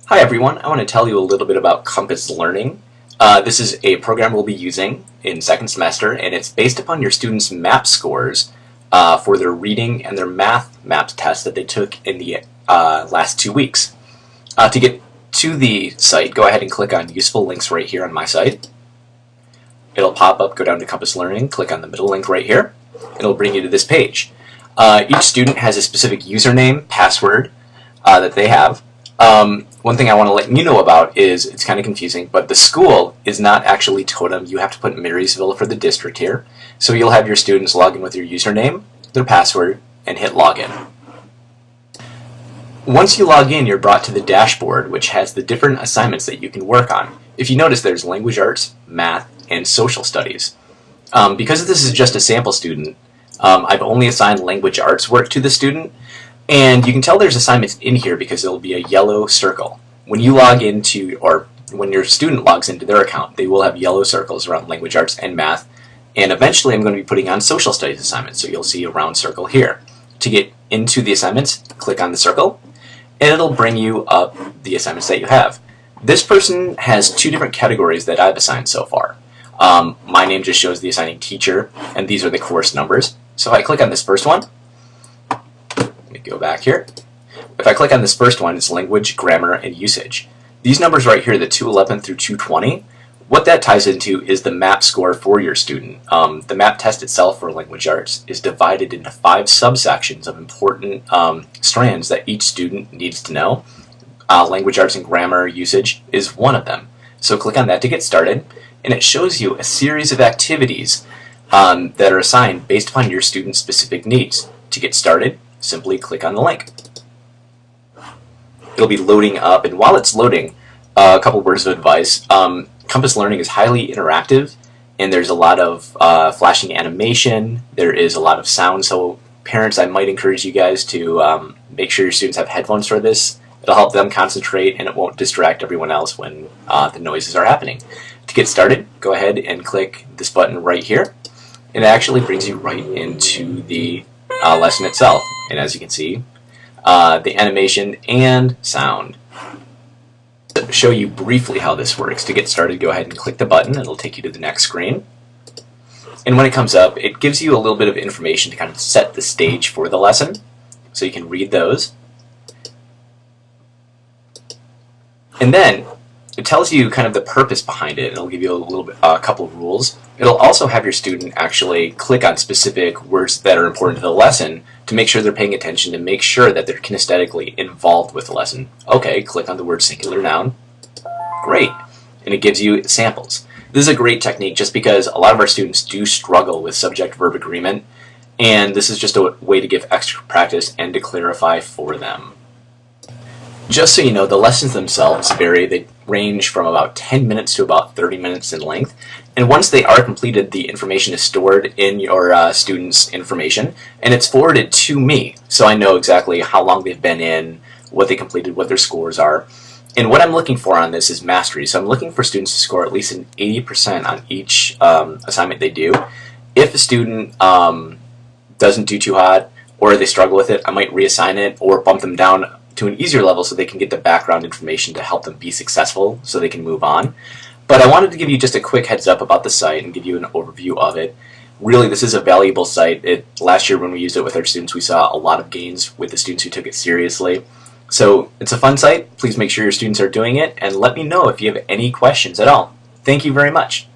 Hi everyone, I want to tell you a little bit about Compass Learning. This is a program we'll be using in second semester, and it's based upon your students' MAP scores for their reading and their math MAP test that they took in the last 2 weeks. To get to the site, go ahead and click on Useful Links right here on my site. It'll pop up, go down to Compass Learning, click on the middle link right here. It'll bring you to this page. Each student has a specific username, password that they have. One thing I want to let you know about is, it's kind of confusing, but the school is not actually Totem. You have to put Marysville for the district here. So you'll have your students log in with your username, their password, and hit login. Once you log in, you're brought to the dashboard, which has the different assignments that you can work on. If you notice, there's language arts, math, and social studies. Because this is just a sample student, I've only assigned language arts work to the student. And you can tell there's assignments in here because there'll be a yellow circle. When you log into, or when your student logs into their account, they will have yellow circles around language arts and math. And eventually I'm going to be putting on social studies assignments, so you'll see a round circle here. To get into the assignments, click on the circle, and it'll bring you up the assignments that you have. This person has 2 different categories that I've assigned so far. My name just shows the assigning teacher, and these are the course numbers. So if I click on this first one, go back here. If I click on this first one, it's language, grammar, and usage. These numbers right here, the 211 through 220, what that ties into is the MAP score for your student. The MAP test itself for language arts is divided into 5 subsections of important strands that each student needs to know. Language arts and grammar usage is one of them. So click on that to get started, and it shows you a series of activities that are assigned based upon your student's specific needs. To get started, simply click on the link. It'll be loading up, and while it's loading, a couple words of advice. Compass Learning is highly interactive, and there's a lot of flashing animation. There is a lot of sound, so parents, I might encourage you guys to make sure your students have headphones for this. It'll help them concentrate, and it won't distract everyone else when the noises are happening. To get started, go ahead and click this button right here, and it actually brings you right into the lesson itself. And as you can see, the animation and sound. To show you briefly how this works, to get started, go ahead and click the button. It'll take you to the next screen. And when it comes up, it gives you a little bit of information to kind of set the stage for the lesson, so you can read those. And then it tells you kind of the purpose behind it. It'll give you a couple of rules. It'll also have your student actually click on specific words that are important to the lesson to make sure they're paying attention, to make sure that they're kinesthetically involved with the lesson. Okay, click on the word singular noun. Great. And it gives you samples. This is a great technique just because a lot of our students do struggle with subject-verb agreement, and this is just a way to give extra practice and to clarify for them. Just so you know, the lessons themselves vary. They range from about 10 minutes to about 30 minutes in length. And once they are completed, the information is stored in your student's information, and it's forwarded to me, so I know exactly how long they've been in, what they completed, what their scores are. And what I'm looking for on this is mastery. So I'm looking for students to score at least an 80% on each assignment they do. If a student doesn't do too hot, or they struggle with it, I might reassign it or bump them down to an easier level so they can get the background information to help them be successful so they can move on. But I wanted to give you just a quick heads up about the site and give you an overview of it. Really, this is a valuable site. Last year when we used it with our students, we saw a lot of gains with the students who took it seriously. So it's a fun site. Please make sure your students are doing it, and let me know if you have any questions at all. Thank you very much.